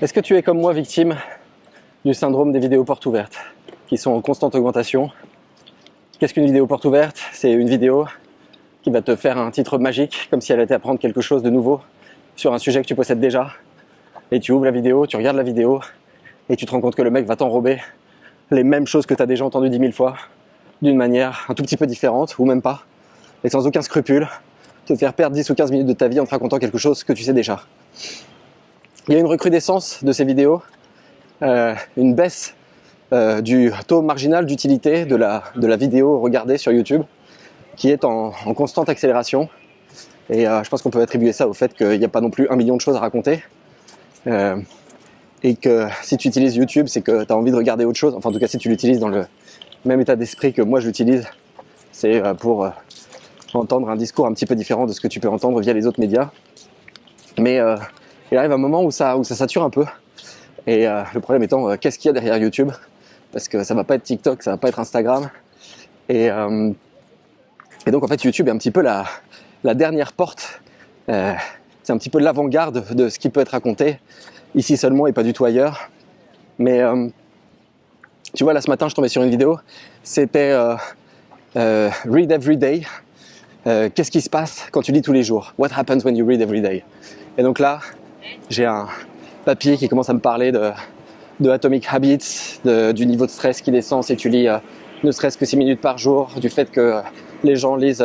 Est-ce que tu es comme moi victime du syndrome des vidéos portes ouvertes qui sont en constante augmentation? Qu'est-ce qu'une vidéo porte ouverte? C'est une vidéo qui va te faire un titre magique, comme si elle allait t'apprendre quelque chose de nouveau sur un sujet que tu possèdes déjà. Et tu ouvres la vidéo, tu regardes la vidéo et tu te rends compte que le mec va t'enrober les mêmes choses que tu as déjà entendues 10 000 fois, d'une manière un tout petit peu différente, ou même pas, et sans aucun scrupule, te faire perdre 10 ou 15 minutes de ta vie en te racontant quelque chose que tu sais déjà. Il y a une recrudescence de ces vidéos, une baisse du taux marginal d'utilité de la vidéo regardée sur YouTube, qui est en constante accélération. Et je pense qu'on peut attribuer ça au fait qu'il n'y a pas non plus 1 million de choses à raconter. Et que si tu utilises YouTube, c'est que tu as envie de regarder autre chose. Enfin, en tout cas, si tu l'utilises dans le même état d'esprit que moi je l'utilise, c'est pour entendre un discours un petit peu différent de ce que tu peux entendre via les autres médias. Mais il arrive un moment où ça sature un peu. Et le problème étant, qu'est-ce qu'il y a derrière YouTube? Parce que ça va pas être TikTok, ça va pas être Instagram. Et donc en fait, YouTube est un petit peu la dernière porte. C'est un petit peu l'avant-garde de ce qui peut être raconté ici seulement et pas du tout ailleurs. Mais tu vois, là ce matin, je tombais sur une vidéo. C'était Read Every Day. Qu'est-ce qui se passe quand tu lis tous les jours? What happens when you read every day? Et donc là, j'ai un papier qui commence à me parler de Atomic Habits, du niveau de stress qui descend si tu lis ne serait-ce que 6 minutes par jour, du fait que les gens lisent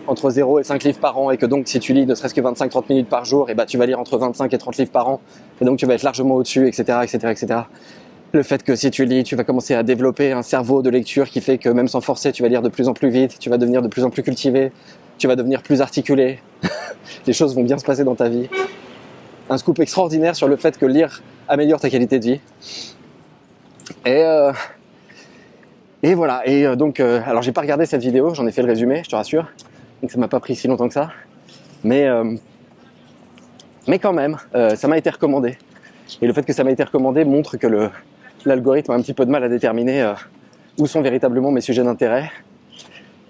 entre 0 et 5 livres par an et que donc si tu lis ne serait-ce que 25-30 minutes par jour, et bah, tu vas lire entre 25 et 30 livres par an et donc tu vas être largement au-dessus, etc., etc., etc. Le fait que si tu lis, tu vas commencer à développer un cerveau de lecture qui fait que même sans forcer, tu vas lire de plus en plus vite, tu vas devenir de plus en plus cultivé, tu vas devenir plus articulé, les choses vont bien se passer dans ta vie. Un scoop extraordinaire sur le fait que lire améliore ta qualité de vie. Et voilà, et donc, alors j'ai pas regardé cette vidéo, j'en ai fait le résumé, je te rassure, donc ça m'a pas pris si longtemps que ça, mais quand même, ça m'a été recommandé. Et le fait que ça m'a été recommandé montre que l'algorithme a un petit peu de mal à déterminer où sont véritablement mes sujets d'intérêt.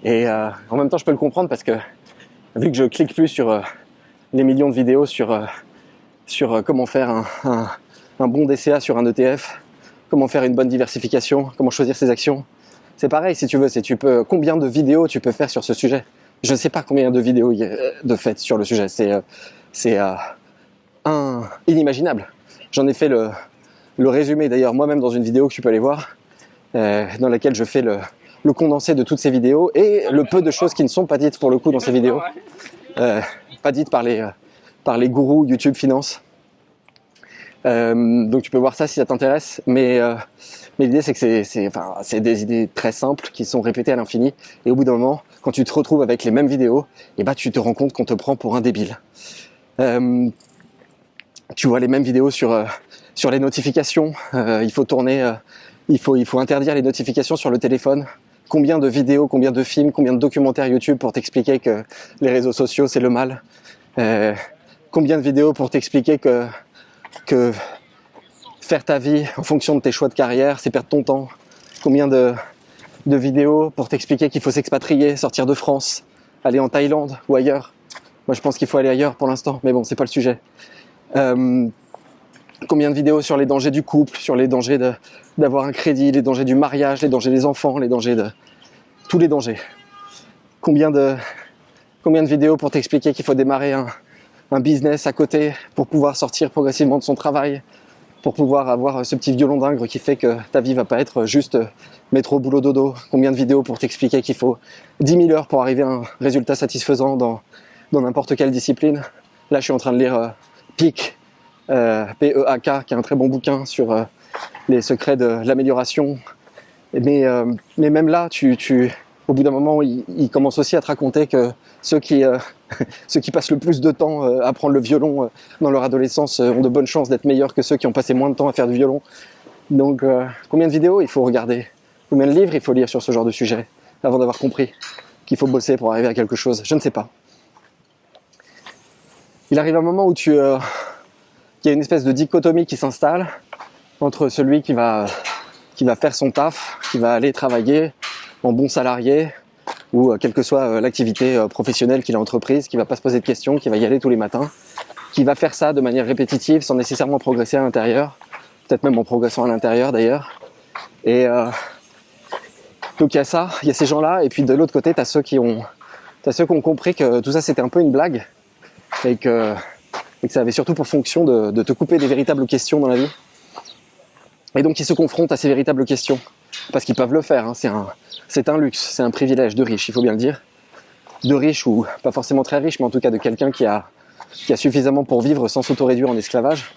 Et en même temps, je peux le comprendre parce que vu que je clique plus sur les millions de vidéos sur comment faire un bon DCA sur un ETF, comment faire une bonne diversification, comment choisir ses actions. C'est pareil si tu veux, combien de vidéos tu peux faire sur ce sujet. Je ne sais pas combien de vidéos il y a de faites sur le sujet, c'est inimaginable. J'en ai fait le résumé d'ailleurs moi-même dans une vidéo que tu peux aller voir, dans laquelle je fais le condensé de toutes ces vidéos et le peu de choses qui ne sont pas dites pour le coup dans ces vidéos, pas dites par les gourous YouTube Finance. Donc tu peux voir ça si ça t'intéresse, mais l'idée c'est que c'est des idées très simples qui sont répétées à l'infini, et au bout d'un moment, quand tu te retrouves avec les mêmes vidéos, et bah tu te rends compte qu'on te prend pour un débile. Tu vois les mêmes vidéos sur les notifications. Il faut interdire les notifications sur le téléphone. Combien de vidéos, combien de films, combien de documentaires YouTube pour t'expliquer que les réseaux sociaux c'est le mal. Combien de vidéos pour t'expliquer que faire ta vie en fonction de tes choix de carrière, c'est perdre ton temps. Combien de vidéos pour t'expliquer qu'il faut s'expatrier, sortir de France, aller en Thaïlande ou ailleurs. Moi je pense qu'il faut aller ailleurs pour l'instant, mais bon, c'est pas le sujet. Combien de vidéos sur les dangers du couple, sur les dangers d'avoir un crédit, les dangers du mariage, les dangers des enfants, les dangers de tous les dangers. Combien de vidéos pour t'expliquer qu'il faut démarrer un business à côté pour pouvoir sortir progressivement de son travail, pour pouvoir avoir ce petit violon d'ingre qui fait que ta vie va pas être juste métro, boulot, dodo. Combien de vidéos pour t'expliquer qu'il faut 10 000 heures pour arriver à un résultat satisfaisant dans n'importe quelle discipline. Là, je suis en train de lire PEAK, P-E-A-K, qui est un très bon bouquin sur les secrets de l'amélioration. Mais même là, au bout d'un moment, il commence aussi à te raconter que ceux qui passent le plus de temps à apprendre le violon dans leur adolescence ont de bonnes chances d'être meilleurs que ceux qui ont passé moins de temps à faire du violon. Donc, combien de vidéos il faut regarder? Combien de livres il faut lire sur ce genre de sujet avant d'avoir compris qu'il faut bosser pour arriver à quelque chose? Je ne sais pas. Il arrive un moment où qu'il y a une espèce de dichotomie qui s'installe entre celui qui va faire son taf, qui va aller travailler en bon salarié, ou quelle que soit l'activité professionnelle qu'il a entreprise, qui va pas se poser de questions, qui va y aller tous les matins, qui va faire ça de manière répétitive sans nécessairement progresser à l'intérieur, peut-être même en progressant à l'intérieur d'ailleurs. Et donc il y a ça, il y a ces gens-là, et puis de l'autre côté, t'as ceux qui ont compris que tout ça c'était un peu une blague, et que ça avait surtout pour fonction de te couper des véritables questions dans la vie. Et donc ils se confrontent à ces véritables questions, parce qu'ils peuvent le faire, hein. C'est un luxe, c'est un privilège de riche, il faut bien le dire. De riche, ou pas forcément très riche, mais en tout cas de quelqu'un qui a suffisamment pour vivre sans s'auto-réduire en esclavage.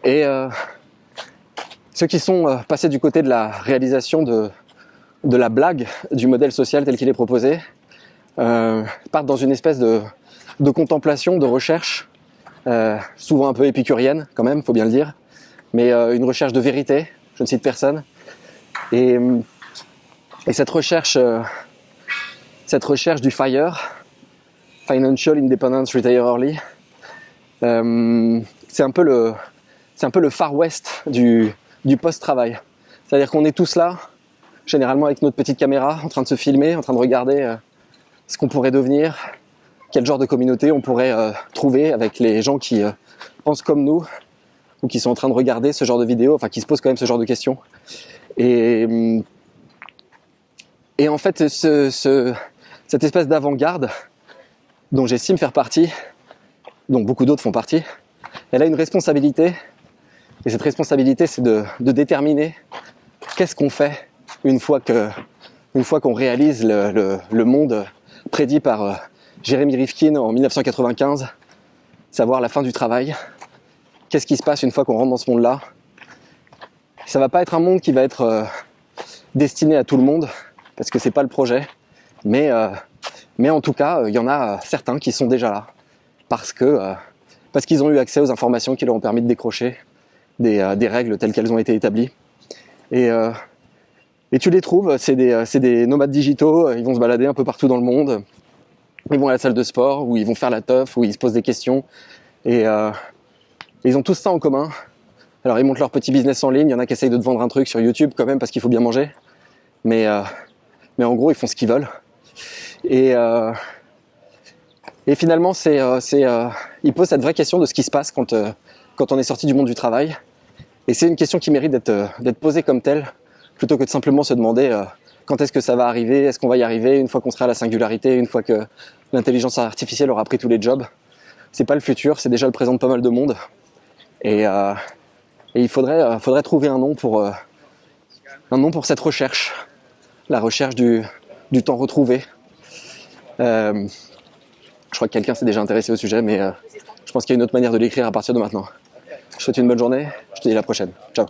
Et ceux qui sont passés du côté de la réalisation de la blague du modèle social tel qu'il est proposé, partent dans une espèce de contemplation, de recherche, souvent un peu épicurienne quand même, faut bien le dire, mais une recherche de vérité, je ne cite personne. Et cette recherche du FIRE, Financial Independence Retire Early, c'est un peu le Far West du post-travail. C'est-à-dire qu'on est tous là, généralement avec notre petite caméra, en train de se filmer, en train de regarder ce qu'on pourrait devenir, quel genre de communauté on pourrait trouver avec les gens qui pensent comme nous, ou qui sont en train de regarder ce genre de vidéos, enfin qui se posent quand même ce genre de questions. Et en fait, cette espèce d'avant-garde, dont j'estime faire partie, dont beaucoup d'autres font partie, elle a une responsabilité, et cette responsabilité c'est de déterminer qu'est-ce qu'on fait une fois qu'on réalise le monde prédit par Jeremy Rifkin en 1995, savoir la fin du travail. Qu'est-ce qui se passe une fois qu'on rentre dans ce monde-là? Ça va pas être un monde qui va être destiné à tout le monde, parce que c'est pas le projet, mais en tout cas, il y en a certains qui sont déjà là, parce qu'ils ont eu accès aux informations qui leur ont permis de décrocher des règles telles qu'elles ont été établies. Et tu les trouves, c'est des nomades digitaux, ils vont se balader un peu partout dans le monde, ils vont à la salle de sport, ou ils vont faire la teuf, ou ils se posent des questions, et ils ont tous ça en commun. Alors ils montent leur petit business en ligne, il y en a qui essayent de te vendre un truc sur YouTube quand même, parce qu'il faut bien manger, mais en gros ils font ce qu'ils veulent. Et finalement ils posent cette vraie question de ce qui se passe quand on est sorti du monde du travail. Et c'est une question qui mérite d'être posée comme telle, plutôt que de simplement se demander quand est-ce que ça va arriver, est-ce qu'on va y arriver une fois qu'on sera à la singularité, une fois que l'intelligence artificielle aura pris tous les jobs. C'est pas le futur, c'est déjà le présent de pas mal de monde. Et il faudrait trouver un nom pour cette recherche, la recherche du temps retrouvé. Je crois que quelqu'un s'est déjà intéressé au sujet, mais je pense qu'il y a une autre manière de l'écrire à partir de maintenant. Je te souhaite une bonne journée, je te dis à la prochaine. Ciao.